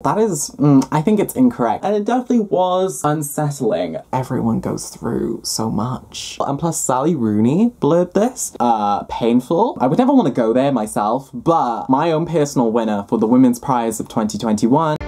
That is, I think it's incorrect. And it definitely was unsettling. Everyone goes through so much. And plus Sally Rooney blurred this. Painful. I would never want to go there myself, but my own personal winner for the Women's Prize of 2021.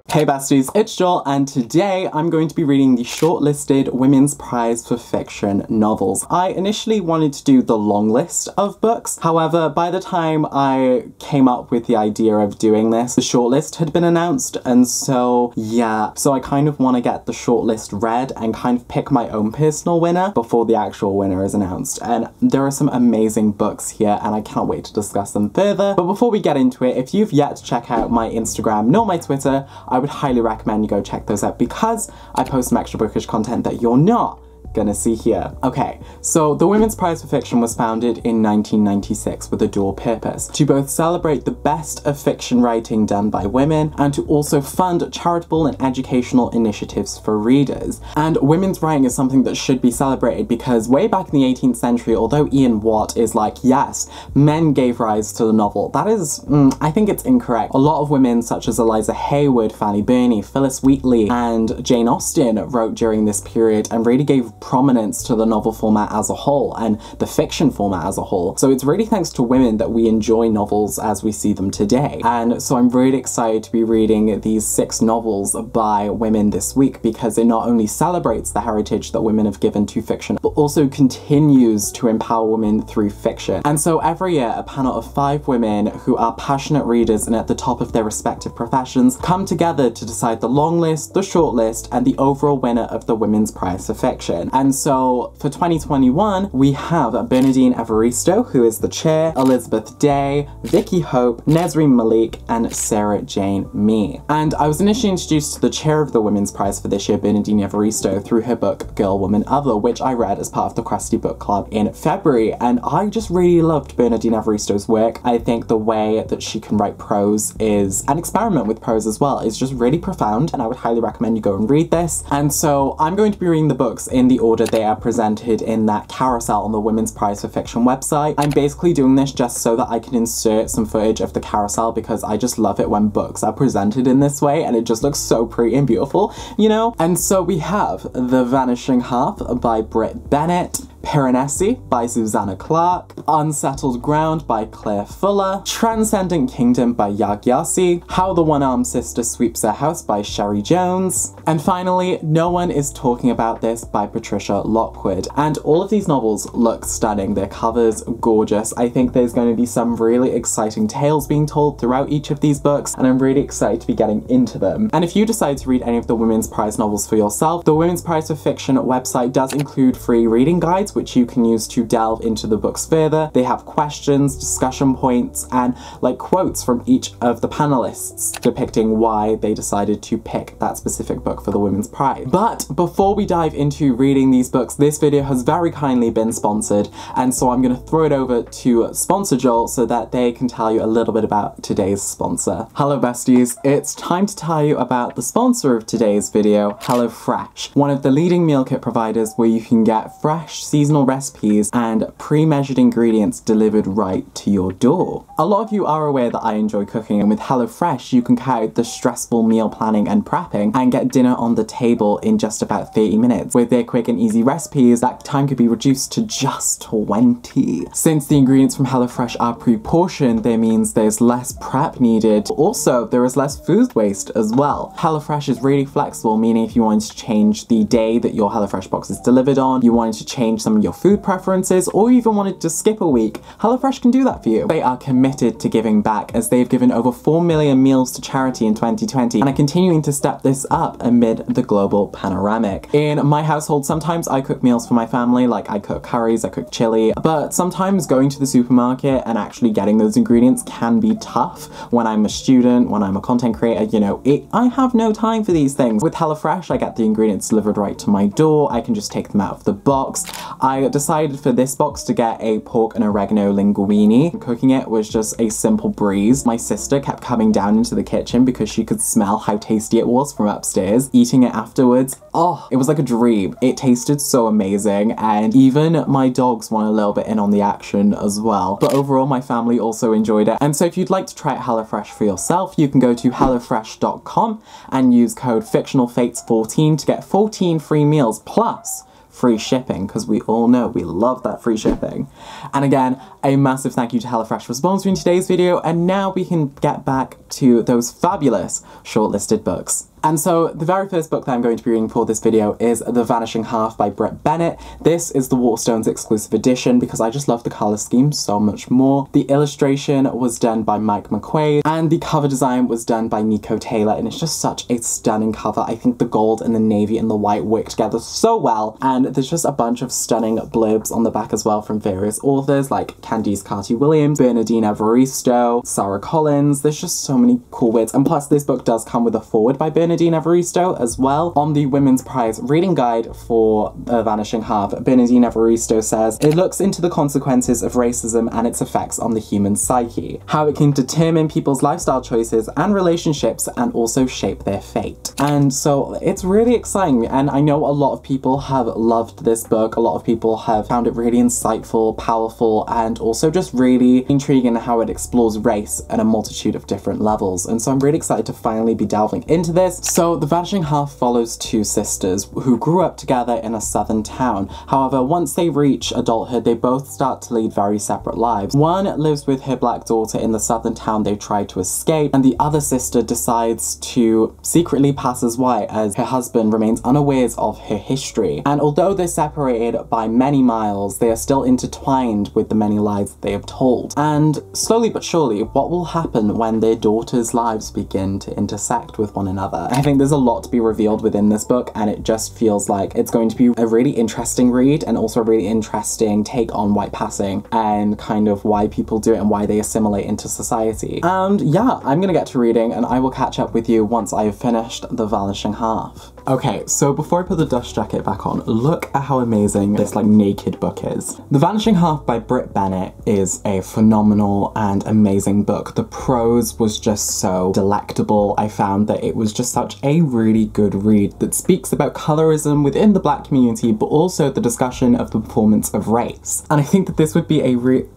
Hey besties, it's Joel, and today I'm going to be reading the shortlisted Women's Prize for Fiction novels. I initially wanted to do the long list of books, however, by the time I came up with the idea of doing this, the shortlist had been announced, and so yeah. So I kind of want to get the shortlist read and kind of pick my own personal winner before the actual winner is announced. And there are some amazing books here, and I can't wait to discuss them further. But before we get into it, if you've yet to check out my Instagram nor my Twitter, I would highly recommend you go check those out because I post some extra bookish content that you're not gonna see here. Okay, so the Women's Prize for Fiction was founded in 1996 with a dual purpose: to both celebrate the best of fiction writing done by women and to also fund charitable and educational initiatives for readers. And women's writing is something that should be celebrated because way back in the 18th century, although Ian Watt is like, yes, men gave rise to the novel, that is, I think it's incorrect. A lot of women such as Eliza Haywood, Fanny Burney, Phyllis Wheatley, and Jane Austen wrote during this period and really gave prominence to the novel format as a whole and the fiction format as a whole. So it's really thanks to women that we enjoy novels as we see them today. And so I'm really excited to be reading these 6 novels by women this week because it not only celebrates the heritage that women have given to fiction, but also continues to empower women through fiction. And so every year, a panel of 5 women who are passionate readers and at the top of their respective professions come together to decide the long list, the short list, and the overall winner of the Women's Prize for Fiction. And so for 2021, we have Bernardine Evaristo, who is the chair, Elizabeth Day, Vicky Hope, Nesreen Malik, and Sarah Jane Mee. And I was initially introduced to the chair of the Women's Prize for this year, Bernardine Evaristo, through her book Girl, Woman, Other, which I read as part of the Crusty Book Club in February. And I just really loved Bernardine Evaristo's work. I think the way that she can write prose is an experiment with prose as well. It's just really profound, and I would highly recommend you go and read this. And so I'm going to be reading the books in the order they are presented in that carousel on the Women's Prize for Fiction website. I'm basically doing this just so that I can insert some footage of the carousel because I just love it when books are presented in this way and it just looks so pretty and beautiful, you know? And so we have The Vanishing Half by Britt Bennett, Piranesi by Susanna Clarke, Unsettled Ground by Claire Fuller, Transcendent Kingdom by Yag Yassi, How the One-Armed Sister Sweeps Her House by Sherry Jones, and finally, No One Is Talking About This by Patricia Lockwood. And all of these novels look stunning. Their covers gorgeous. I think there's going to be some really exciting tales being told throughout each of these books, and I'm really excited to be getting into them. And if you decide to read any of the Women's Prize novels for yourself, the Women's Prize for Fiction website does include free reading guides which you can use to delve into the books further. They have questions, discussion points, and like quotes from each of the panelists depicting why they decided to pick that specific book for the Women's Prize. But before we dive into reading these books, this video has very kindly been sponsored, and so I'm going to throw it over to sponsor Joel so that they can tell you a little bit about today's sponsor. Hello besties, it's time to tell you about the sponsor of today's video, HelloFresh, one of the leading meal kit providers where you can get fresh seasonal recipes and pre-measured ingredients delivered right to your door. A lot of you are aware that I enjoy cooking, and with HelloFresh you can cut out the stressful meal planning and prepping and get dinner on the table in just about 30 minutes. With their quick and easy recipes, that time could be reduced to just 20. Since the ingredients from HelloFresh are pre-portioned, that means there's less prep needed. Also, there is less food waste as well. HelloFresh is really flexible, meaning if you wanted to change the day that your HelloFresh box is delivered on, you wanted to change some of your food preferences, or you even wanted to skip a week, HelloFresh can do that for you. They are committed to giving back, as they've given over 4 million meals to charity in 2020 and are continuing to step this up amid the global panoramic. In my household, sometimes I cook meals for my family, like I cook curries, I cook chili, but sometimes going to the supermarket and actually getting those ingredients can be tough. When I'm a student, when I'm a content creator, you know, I have no time for these things. With HelloFresh, I get the ingredients delivered right to my door, I can just take them out of the box. I decided for this box to get a pork and oregano linguine. Cooking it was just a simple breeze. My sister kept coming down into the kitchen because she could smell how tasty it was from upstairs. Eating it afterwards, oh, it was like a dream. It tasted so amazing, and even my dogs want a little bit in on the action as well. But overall, my family also enjoyed it. And so if you'd like to try HelloFresh for yourself, you can go to hellofresh.com and use code fictionalfates14 to get 14 free meals plus free shipping, because we all know we love that free shipping. And again, a massive thank you to HelloFresh for sponsoring today's video, and now we can get back to those fabulous shortlisted books. And so the very first book that I'm going to be reading for this video is The Vanishing Half by Britt Bennett. This is the Waterstones exclusive edition because I just love the colour scheme so much more. The illustration was done by Mike McQuaid and the cover design was done by Nico Taylor, and it's just such a stunning cover. I think the gold and the navy and the white work together so well, and there's just a bunch of stunning blurbs on the back as well from various authors like Candice Carty-Williams, Bernardine Evaristo, Sarah Collins. There's just so many cool words, and plus this book does come with a foreword by Bernardine Evaristo as well. On the Women's Prize reading guide for The Vanishing Half, Bernardine Evaristo says, it looks into the consequences of racism and its effects on the human psyche, how it can determine people's lifestyle choices and relationships and also shape their fate. And so it's really exciting, and I know a lot of people have loved this book. A lot of people have found it really insightful, powerful, and also just really intriguing how it explores race at a multitude of different levels. And so I'm really excited to finally be delving into this. So The Vanishing Half follows two sisters who grew up together in a southern town. However, once they reach adulthood, they both start to lead very separate lives. One lives with her black daughter in the southern town they tried to escape, and the other sister decides to secretly pass as white as her husband remains unawares of her history. And although they're separated by many miles, they are still intertwined with the many lies they have told. And slowly but surely, what will happen when their daughters' lives begin to intersect with one another? I think there's a lot to be revealed within this book, and it just feels like it's going to be a really interesting read and also a really interesting take on white passing and kind of why people do it and why they assimilate into society. And yeah, I'm gonna get to reading and I will catch up with you once I have finished The Vanishing Half. Okay, so before I put the dust jacket back on, look at how amazing this like naked book is. The Vanishing Half by Britt Bennett is a phenomenal and amazing book. The prose was just so delectable. I found that it was just such a really good read that speaks about colorism within the black community, but also the discussion of the performance of race. And I think that this would be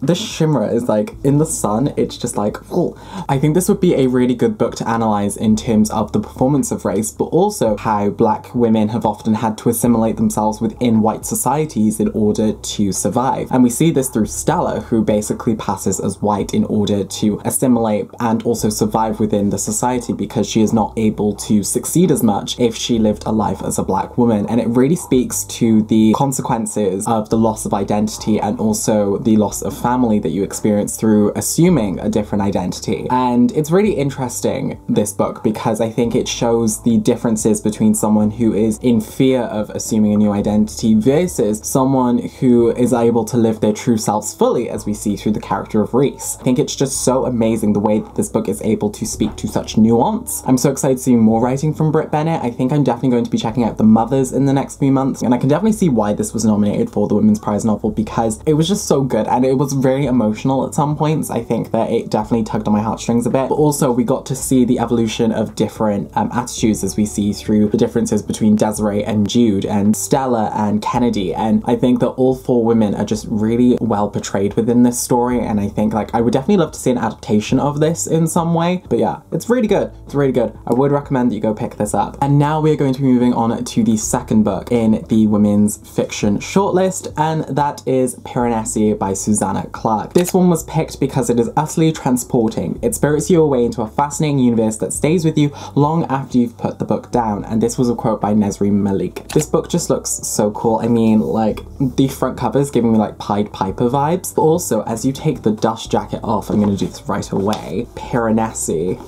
this shimmer is like in the sun, it's just like, oh. I think this would be a really good book to analyze in terms of the performance of race, but also how black women have often had to assimilate themselves within white societies in order to survive. And we see this through Stella, who basically passes as white in order to assimilate and also survive within the society because she is not able to succeed as much if she lived a life as a black woman. And it really speaks to the consequences of the loss of identity and also the loss of family that you experience through assuming a different identity. And it's really interesting, this book, because I think it shows the differences between someone who is in fear of assuming a new identity versus someone who is able to live their true selves fully, as we see through the character of Reese. I think it's just so amazing the way that this book is able to speak to such nuance. I'm so excited to see more writing from Britt Bennett. I think I'm definitely going to be checking out The Mothers in the next few months, and I can definitely see why this was nominated for the Women's Prize novel because it was just so good and it was very emotional at some points. I think that it definitely tugged on my heartstrings a bit, but also we got to see the evolution of different attitudes as we see through the differences between Desiree and Jude and Stella and Kennedy, and I think that all four women are just really well portrayed within this story, and I think like I would definitely love to see an adaptation of this in some way. But yeah, it's really good. It's really good. I would recommend that you go pick this up. And now we're going to be moving on to the second book in the women's fiction shortlist, and that is Piranesi by Susanna Clarke. This one was picked because it is utterly transporting. It spirits you away into a fascinating universe that stays with you long after you've put the book down, and this was a quote by Nesri Malik. This book just looks so cool. I mean, like, the front cover is giving me like Pied Piper vibes, but also as you take the dust jacket off, I'm gonna do this right away, Piranesi.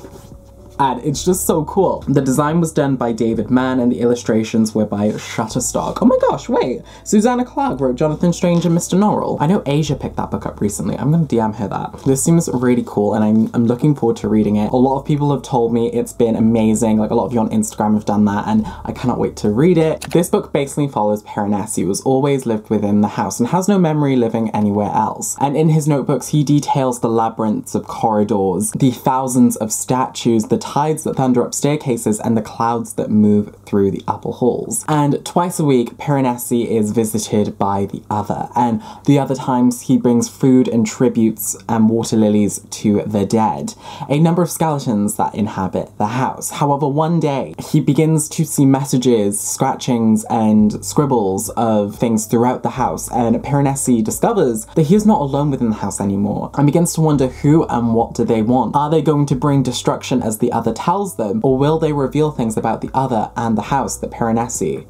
and it's just so cool. The design was done by David Mann and the illustrations were by Shutterstock. Oh my gosh, wait, Susanna Clarke wrote Jonathan Strange and Mr. Norrell. I know Asia picked that book up recently. I'm gonna DM her that. This seems really cool and I'm looking forward to reading it. A lot of people have told me it's been amazing, like a lot of you on Instagram have done that, and I cannot wait to read it. This book basically follows Piranesi, who has always lived within the house and has no memory living anywhere else. And in his notebooks, he details the labyrinths of corridors, the thousands of statues, the tides that thunder up staircases, and the clouds that move through the upper halls. And twice a week, Piranesi is visited by the other, and the other times he brings food and tributes and water lilies to the dead, a number of skeletons that inhabit the house. However, one day, he begins to see messages, scratchings, and scribbles of things throughout the house, and Piranesi discovers that he is not alone within the house anymore, and begins to wonder who and what do they want. Are they going to bring destruction as the other tells them, or will they reveal things about the other and the house that Piranesi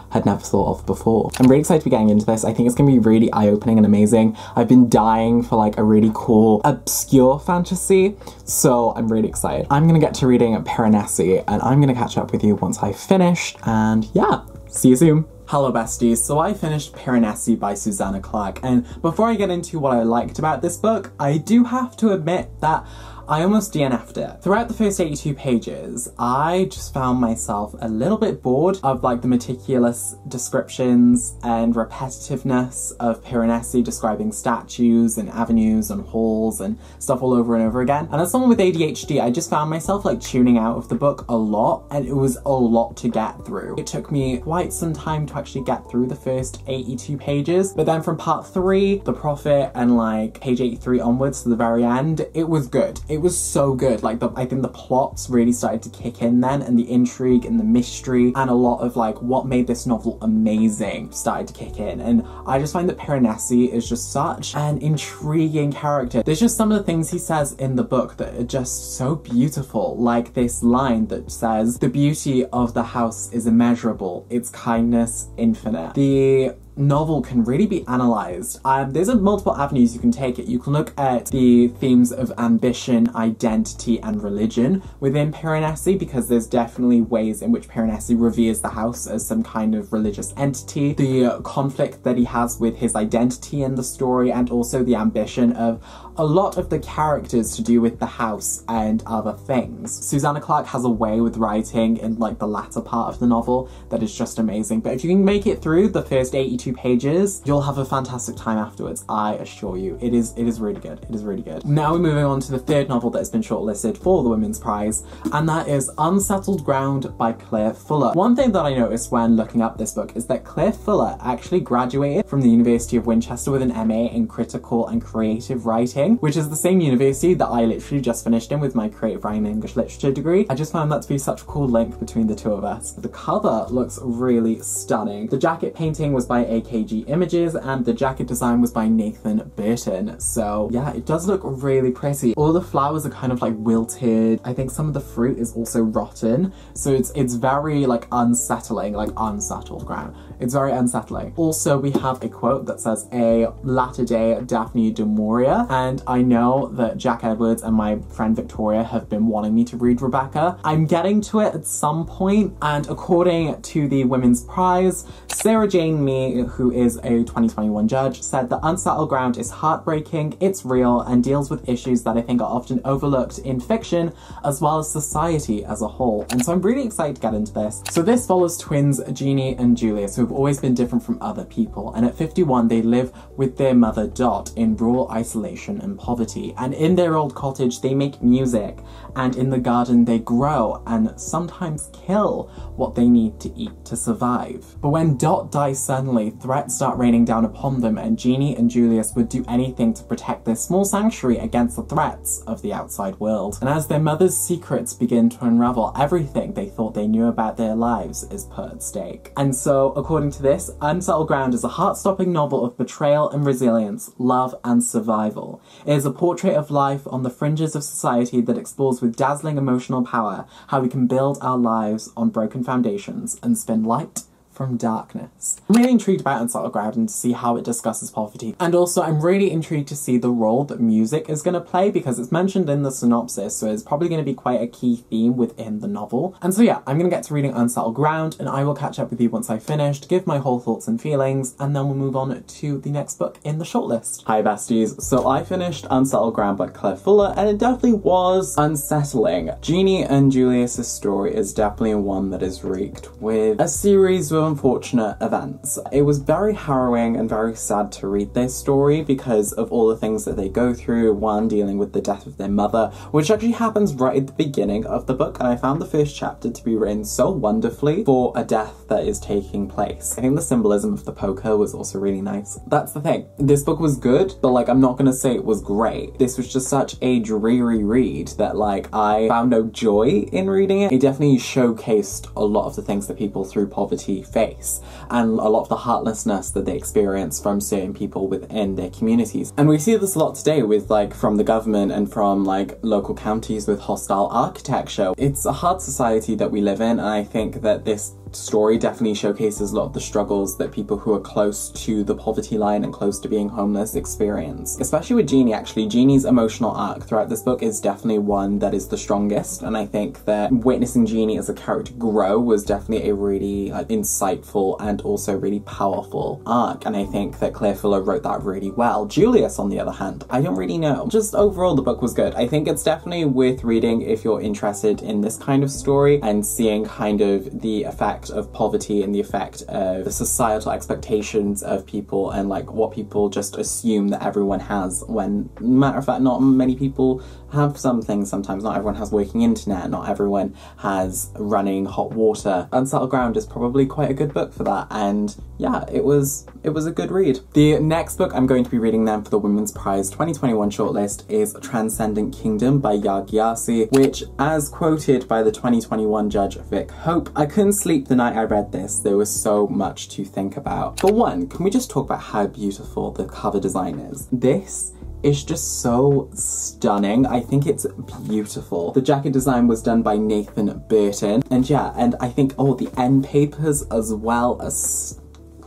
had never thought of before? I'm really excited to be getting into this. I think it's gonna be really eye-opening and amazing. I've been dying for like a really cool, obscure fantasy, so I'm really excited. I'm gonna get to reading Piranesi and I'm gonna catch up with you once I've finished, and yeah, see you soon. Hello besties, so I finished Piranesi by Susanna Clarke, and before I get into what I liked about this book, I do have to admit that I almost DNF'd it. Throughout the first 82 pages, I just found myself a little bit bored of like the meticulous descriptions and repetitiveness of Piranesi describing statues and avenues and halls and stuff all over and over again. And as someone with ADHD, I just found myself like tuning out of the book a lot, and it was a lot to get through. It took me quite some time to actually get through the first 82 pages, but then from part 3, The Prophet, and like page 83 onwards to the very end, it was good. It was so good. Like I think the plots really started to kick in then, and the intrigue and the mystery and a lot of like what made this novel amazing started to kick in. And I just find that Piranesi is just such an intriguing character. There's just some of the things he says in the book that are just so beautiful, like this line that says, "The beauty of the house is immeasurable, its kindness infinite." The novel can really be analysed. There's multiple avenues you can take it. You can look at the themes of ambition, identity, and religion within Piranesi, because there's definitely ways in which Piranesi reveres the house as some kind of religious entity, the conflict that he has with his identity in the story, and also the ambition of a lot of the characters to do with the house and other things. Susanna Clarke has a way with writing in like the latter part of the novel that is just amazing, but if you can make it through the first 82 pages, you'll have a fantastic time afterwards, I assure you. It is really good. It is really good. Now we're moving on to the third novel that has been shortlisted for the Women's Prize, and that is Unsettled Ground by Claire Fuller. One thing that I noticed when looking up this book is that Claire Fuller actually graduated from the University of Winchester with an MA in critical and creative writing, which is the same university that I literally just finished in with my creative writing and English literature degree. I just found that to be such a cool link between the two of us. The cover looks really stunning. The jacket painting was by AKG Images and the jacket design was by Nathan Burton. So yeah, it does look really pretty. All the flowers are kind of like wilted. I think some of the fruit is also rotten. So it's very like unsettling, like unsettled ground. It's very unsettling. Also, we have a quote that says, "A latter-day Daphne du Maurier," and I know that Jack Edwards and my friend Victoria have been wanting me to read Rebecca. I'm getting to it at some point, and according to the Women's Prize, Sarah Jane Mee, who is a 2021 judge, said that Unsettled Ground is heartbreaking, it's real, and deals with issues that I think are often overlooked in fiction, as well as society as a whole. And so I'm really excited to get into this. So this follows twins Jeannie and Julius, who have always been different from other people, and at 51 they live with their mother Dot in rural isolation and poverty. And in their old cottage they make music, and in the garden they grow and sometimes kill what they need to eat to survive. But when Dot dies suddenly, threats start raining down upon them, and Jeannie and Julius would do anything to protect their small sanctuary against the threats of the outside world. And as their mother's secrets begin to unravel, everything they thought they knew about their lives is put at stake. And so, according to this, Unsettled Ground is a heart-stopping novel of betrayal and resilience, love and survival. It is a portrait of life on the fringes of society that explores with dazzling emotional power how we can build our lives on broken foundations and spin light from darkness. I'm really intrigued about Unsettled Ground and to see how it discusses poverty. And also I'm really intrigued to see the role that music is going to play, because it's mentioned in the synopsis, so it's probably going to be quite a key theme within the novel. And so yeah, I'm going to get to reading Unsettled Ground, and I will catch up with you once I've finished, give my whole thoughts and feelings, and then we'll move on to the next book in the shortlist. Hi besties, so I finished Unsettled Ground by Claire Fuller, and it definitely was unsettling. Jeannie and Julius's story is definitely one that is wreaked with a series of unfortunate events. It was very harrowing and very sad to read their story because of all the things that they go through, one dealing with the death of their mother, which actually happens right at the beginning of the book, and I found the first chapter to be written so wonderfully for a death that is taking place. I think the symbolism of the poker was also really nice. That's the thing. This book was good, but like I'm not gonna say it was great. This was just such a dreary read that like I found no joy in reading it. It definitely showcased a lot of the things that people through poverty face and a lot of the heartlessness that they experience from certain people within their communities. And we see this a lot today with like from the government and from like local counties with hostile architecture. It's a hard society that we live in, and I think that this story definitely showcases a lot of the struggles that people who are close to the poverty line and close to being homeless experience. Especially with Jeannie, actually. Jeannie's emotional arc throughout this book is definitely one that is the strongest, and I think that witnessing Jeannie as a character grow was definitely a really insightful and also really powerful arc, and I think that Claire Fuller wrote that really well. Julius, on the other hand, I don't really know. Just overall, the book was good. I think it's definitely worth reading if you're interested in this kind of story and seeing kind of the effect of poverty and the effect of the societal expectations of people and like what people just assume that everyone has, when matter of fact not many people have some things. Sometimes not everyone has working internet, not everyone has running hot water. Unsettled Ground is probably quite a good book for that, and yeah, it was a good read. The next book I'm going to be reading then for the Women's Prize 2021 shortlist is Transcendent Kingdom by Gyasi, which, as quoted by the 2021 judge Vic Hope, I couldn't sleep the night I read this. There was so much to think about. For one, can we just talk about how beautiful the cover design is? This is just so stunning. I think it's beautiful. The jacket design was done by Nathan Burton, and yeah, and I think, oh, the end papers as well as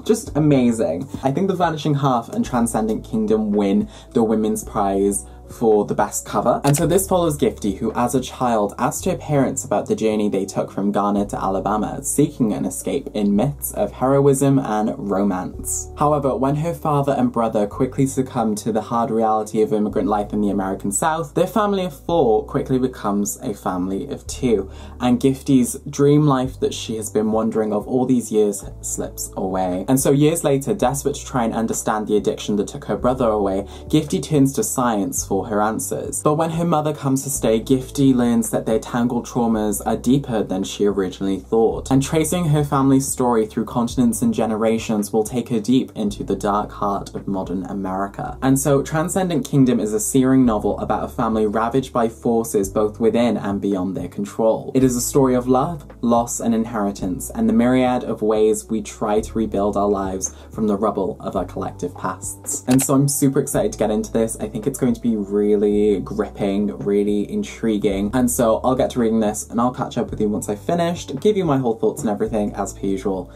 just amazing. I think The Vanishing Half and Transcendent Kingdom win the Women's Prize for the best cover. And so this follows Gifty, who as a child asked her parents about the journey they took from Ghana to Alabama, seeking an escape in myths of heroism and romance. However, when her father and brother quickly succumb to the hard reality of immigrant life in the American South, their family of 4 quickly becomes a family of 2, and Gifty's dream life that she has been wondering of all these years slips away. And so years later, desperate to try and understand the addiction that took her brother away, Gifty turns to science for her answers. But when her mother comes to stay, Gifty learns that their tangled traumas are deeper than she originally thought. And tracing her family's story through continents and generations will take her deep into the dark heart of modern America. And so Transcendent Kingdom is a searing novel about a family ravaged by forces both within and beyond their control. It is a story of love, loss, and inheritance, and the myriad of ways we try to rebuild our lives from the rubble of our collective pasts. And so I'm super excited to get into this. I think it's going to be really gripping, really intriguing, and so I'll get to reading this and I'll catch up with you once I've finished, give you my whole thoughts and everything as per usual.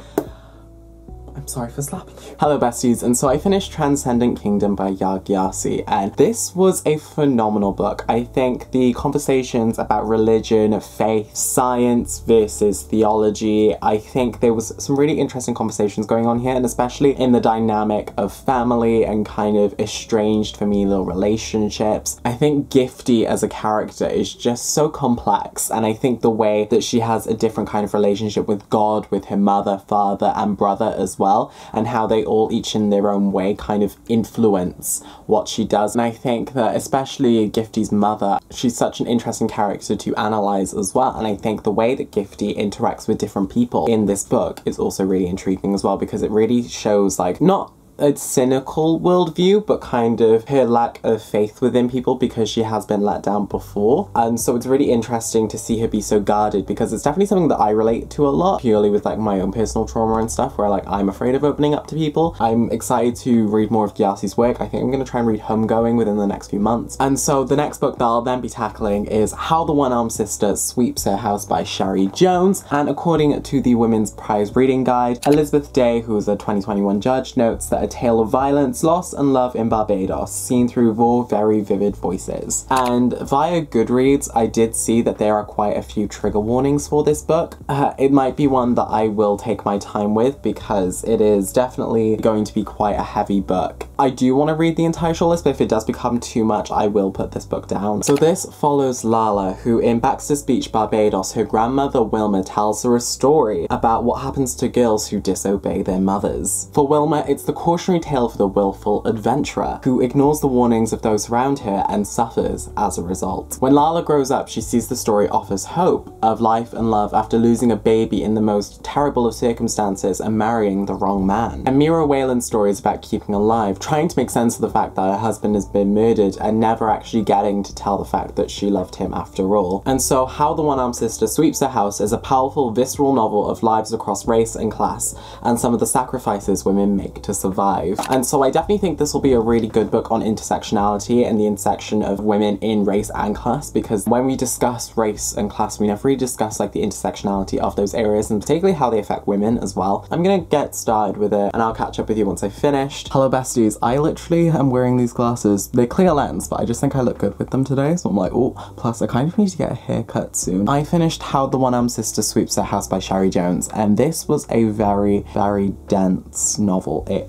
I'm sorry for slapping you. Hello besties, and so I finished Transcendent Kingdom by Gyasi, and this was a phenomenal book. I think the conversations about religion, faith, science versus theology, I think there was some really interesting conversations going on here, and especially in the dynamic of family and kind of estranged familial relationships. I think Gifty as a character is just so complex, and I think the way that she has a different kind of relationship with God, with her mother, father, and brother as well, and how they all each in their own way kind of influence what she does. And I think that especially Gifty's mother, she's such an interesting character to analyze as well, and I think the way that Gifty interacts with different people in this book is also really intriguing as well, because it really shows like not a cynical worldview, but kind of her lack of faith within people because she has been let down before. And so it's really interesting to see her be so guarded, because it's definitely something that I relate to a lot, purely with like my own personal trauma and stuff, where like I'm afraid of opening up to people. I'm excited to read more of Gyasi's work. I think I'm going to try and read Homegoing within the next few months. And so the next book that I'll then be tackling is How the One-Armed Sister Sweeps Her House by Sherry Jones. And according to the Women's Prize Reading Guide, Elizabeth Day, who is a 2021 judge, notes that a tale of violence, loss and love in Barbados, seen through raw, very vivid voices. And via Goodreads, I did see that there are quite a few trigger warnings for this book. It might be one that I will take my time with, because it is definitely going to be quite a heavy book. I do want to read the entire shortlist, but if it does become too much, I will put this book down. So this follows Lala, who in Baxter's Beach, Barbados, her grandmother Wilma tells her a story about what happens to girls who disobey their mothers. For Wilma, it's the cautionary tale for the willful adventurer, who ignores the warnings of those around her and suffers as a result. When Lala grows up, she sees the story offers hope of life and love after losing a baby in the most terrible of circumstances and marrying the wrong man. And Mira Whalen's story is about keeping alive, trying to make sense of the fact that her husband has been murdered and never actually getting to tell the fact that she loved him after all. And so How the One-Armed Sister Sweeps Her House is a powerful, visceral novel of lives across race and class, and some of the sacrifices women make to survive. And so I definitely think this will be a really good book on intersectionality and the intersection of women in race and class, because when we discuss race and class, we never really discuss like the intersectionality of those areas, and particularly how they affect women as well. I'm gonna get started with it and I'll catch up with you once I've finished. Hello besties, I literally am wearing these glasses. They're clear lens, but I just think I look good with them today, so I'm like, oh, plus I kind of need to get a haircut soon. I finished How the One-Armed Sister Sweeps Her House by Sherry Jones, and this was a very, very dense novel. It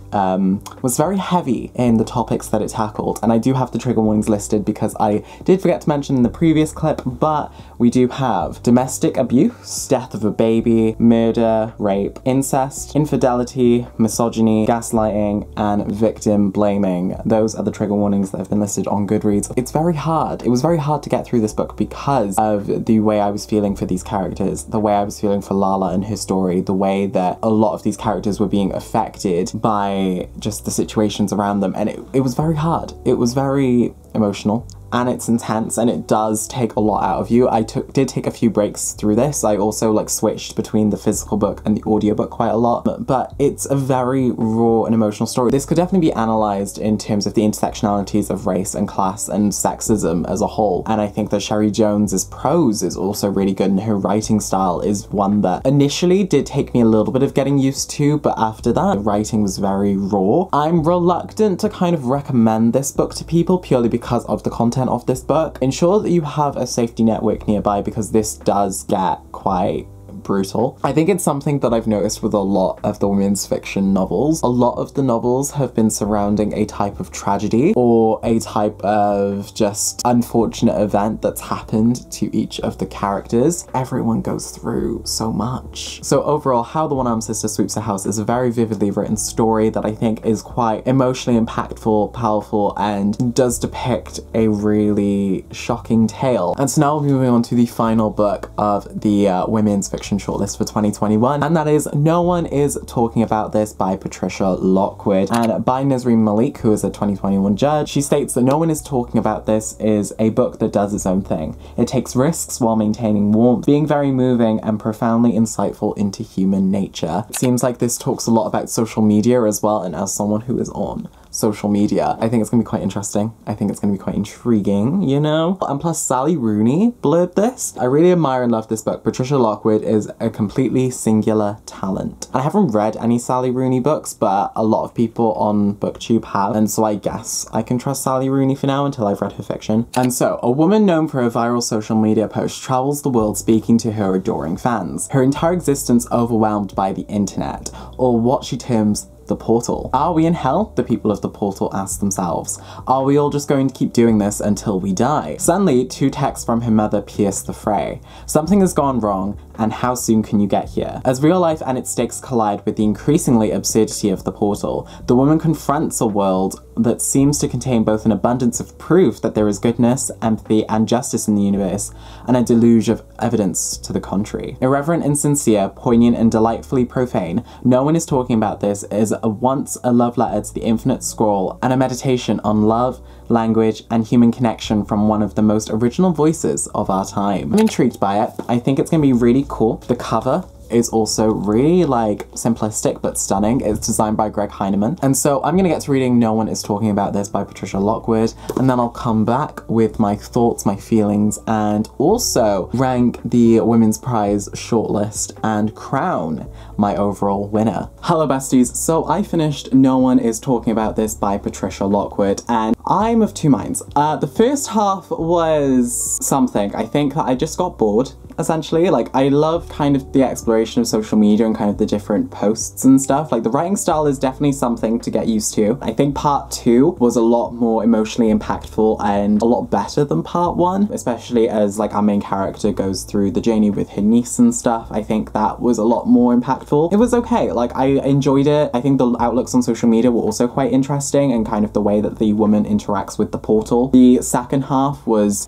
was very heavy in the topics that it tackled, and I do have the trigger warnings listed because I did forget to mention in the previous clip, but we do have domestic abuse, death of a baby, murder, rape, incest, infidelity, misogyny, gaslighting, and victim blaming. Those are the trigger warnings that have been listed on Goodreads. It's very hard. It was very hard to get through this book because of the way I was feeling for these characters, the way I was feeling for Lala and her story, the way that a lot of these characters were being affected by just the situations around them, and it was very hard. It was very emotional, and it's intense, and it does take a lot out of you. I did take a few breaks through this. I also like switched between the physical book and the audiobook quite a lot, but it's a very raw and emotional story. This could definitely be analysed in terms of the intersectionalities of race and class and sexism as a whole, and I think that Sherry Jones's prose is also really good, and her writing style is one that initially did take me a little bit of getting used to, but after that, the writing was very raw. I'm reluctant to kind of recommend this book to people purely because of the content of this book. Ensure that you have a safety network nearby, because this does get quite brutal. I think it's something that I've noticed with a lot of the women's fiction novels. A lot of the novels have been surrounding a type of tragedy or a type of just unfortunate event that's happened to each of the characters. Everyone goes through so much. So overall, How the One-Armed Sister Sweeps Her House is a very vividly written story that I think is quite emotionally impactful, powerful, and does depict a really shocking tale. And so now we'll be moving on to the final book of the women's fiction shortlist for 2021, and that is No One Is Talking About This by Patricia Lockwood. And by Nazreen Malik, who is a 2021 judge, she states that No One Is Talking About This is a book that does its own thing. It takes risks while maintaining warmth, being very moving and profoundly insightful into human nature. It seems like this talks a lot about social media as well, and as someone who is on social media, I think it's gonna be quite interesting. I think it's gonna be quite intriguing, you know? And plus Sally Rooney blurbed this. I really admire and love this book. Patricia Lockwood is a completely singular talent. And I haven't read any Sally Rooney books, but a lot of people on BookTube have, and so I guess I can trust Sally Rooney for now until I've read her fiction. And so, a woman known for her viral social media post travels the world speaking to her adoring fans. Her entire existence overwhelmed by the internet, or what she terms the portal. Are we in hell? The people of the portal ask themselves. Are we all just going to keep doing this until we die? Suddenly, 2 texts from her mother pierce the fray. Something has gone wrong, and how soon can you get here? As real life and its stakes collide with the increasingly absurdity of the portal, the woman confronts a world that seems to contain both an abundance of proof that there is goodness, empathy, and justice in the universe, and a deluge of evidence to the contrary. Irreverent and sincere, poignant and delightfully profane, No One Is Talking About This is once a love letter to the infinite scroll and a meditation on love, language, and human connection from one of the most original voices of our time. I'm intrigued by it. I think it's gonna be really cool. The cover is also really like simplistic but stunning. It's designed by Greg Heinemann. And so I'm gonna get to reading No One Is Talking About This by Patricia Lockwood, and then I'll come back with my thoughts, my feelings, and also rank the Women's Prize shortlist and crown my overall winner. Hello besties, so I finished No One Is Talking About This by Patricia Lockwood, and I'm of two minds. The first half was something. I think that I just got bored, essentially. Like, I love kind of the exploration of social media and kind of the different posts and stuff. Like, the writing style is definitely something to get used to. I think part 2 was a lot more emotionally impactful and a lot better than part 1, especially as like our main character goes through the journey with her niece and stuff. I think that was a lot more impactful. It was okay, like I enjoyed it. I think the outlooks on social media were also quite interesting, and kind of the way that the woman interacts with the portal. The second half was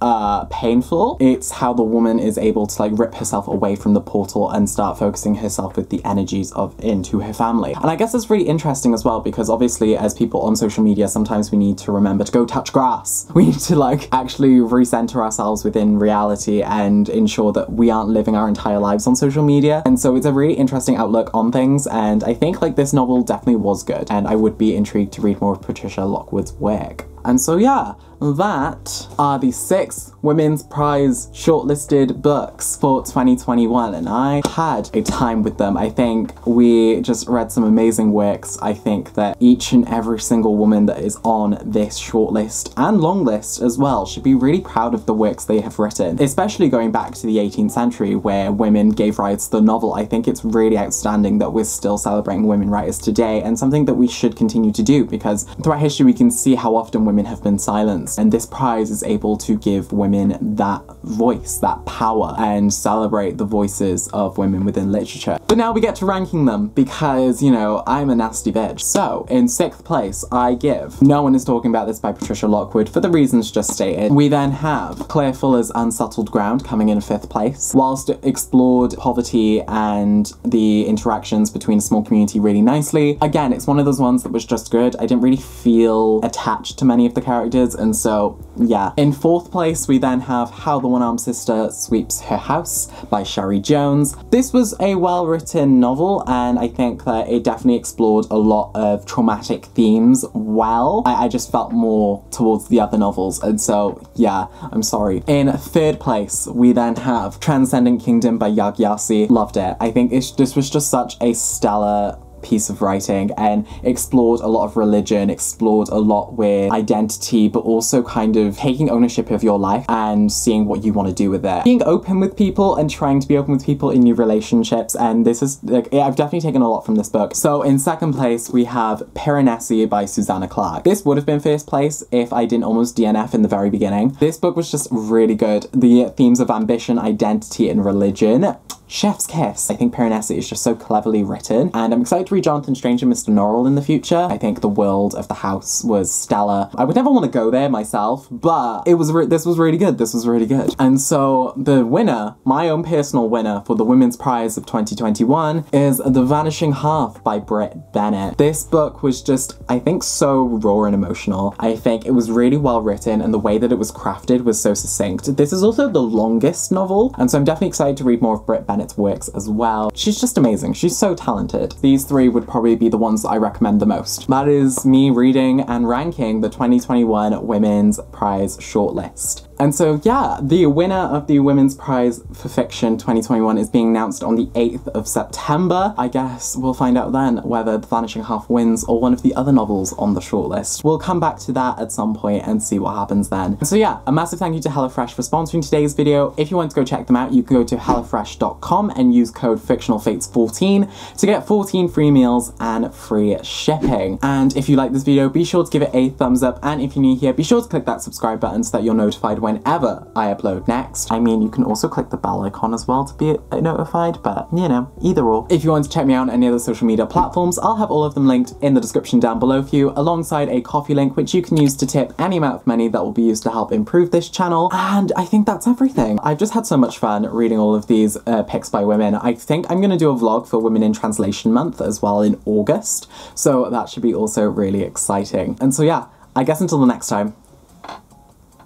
painful. It's how the woman is able to like rip herself away from the portal and start focusing herself with the energies of into her family. And I guess it's really interesting as well, because obviously as people on social media, sometimes we need to remember to go touch grass. We need to like actually recenter ourselves within reality and ensure that we aren't living our entire lives on social media. And so it's a really interesting outlook on things, and I think like this novel definitely was good, and I would be intrigued to read more of Patricia Lockwood's work. And so yeah, that are the 6 Women's Prize shortlisted books for 2021, and I had a time with them. I think we just read some amazing works. I think that each and every single woman that is on this shortlist and long list as well should be really proud of the works they have written, especially going back to the 18th century where women gave rise to the novel. I think it's really outstanding that we're still celebrating women writers today, and something that we should continue to do, because throughout history we can see how often women have been silenced, and this prize is able to give women that voice, that power, and celebrate the voices of women within literature. But now we get to ranking them, because, you know, I'm a nasty bitch. So, in 6th place, I give No One Is Talking About This by Patricia Lockwood, for the reasons just stated. We then have Claire Fuller's Unsettled Ground coming in 5th place. Whilst it explored poverty and the interactions between a small community really nicely, again, it's one of those ones that was just good. I didn't really feel attached to many of the characters, and so yeah. In 4th place, we then have How the One-Armed Sister Sweeps Her House by Sherry Jones. This was a well-written novel, and I think that it definitely explored a lot of traumatic themes well. I just felt more towards the other novels, and so yeah, I'm sorry. In 3rd place, we then have Transcendent Kingdom by Yag Yasi. Loved it. I think this was just such a stellar piece of writing, and explored a lot of religion, explored a lot with identity, but also kind of taking ownership of your life and seeing what you want to do with it. Being open with people and trying to be open with people in your relationships, and this is like, I've definitely taken a lot from this book. So in 2nd place, we have Piranesi by Susanna Clarke. This would have been 1st place if I didn't almost DNF in the very beginning. This book was just really good. The themes of ambition, identity, and religion, chef's kiss. I think Piranesi is just so cleverly written, and I'm excited to read Jonathan Strange and Mr. Norrell in the future. I think the world of the house was stellar. I would never want to go there myself, but it was this was really good. This was really good. And so the winner, my own personal winner for the Women's Prize of 2021, is The Vanishing Half by Britt Bennett. This book was just, I think, so raw and emotional. I think it was really well written, and the way that it was crafted was so succinct. This is also the longest novel, and so I'm definitely excited to read more of Britt Bennett's works as well. She's just amazing. She's so talented. These 3 would probably be the ones that I recommend the most. That is me reading and ranking the 2021 Women's Prize shortlist. And so yeah, the winner of the Women's Prize for Fiction 2021 is being announced on the 8th of September. I guess we'll find out then whether The Vanishing Half wins or one of the other novels on the shortlist. We'll come back to that at some point and see what happens then. So yeah, a massive thank you to HelloFresh for sponsoring today's video. If you want to go check them out, you can go to hellofresh.com and use code FictionalFates14 to get 14 free meals and free shipping. And if you like this video, be sure to give it a thumbs up, and if you're new here, be sure to click that subscribe button so that you're notified when whenever I upload next. I mean, you can also click the bell icon as well to be notified, but you know, either or. If you want to check me out on any other social media platforms, I'll have all of them linked in the description down below for you, alongside a Ko-fi link which you can use to tip any amount of money that will be used to help improve this channel. And I think that's everything. I've just had so much fun reading all of these picks by women. I think I'm gonna do a vlog for Women in Translation Month as well in August, so that should be also really exciting. And so yeah, I guess until the next time,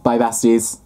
bye besties.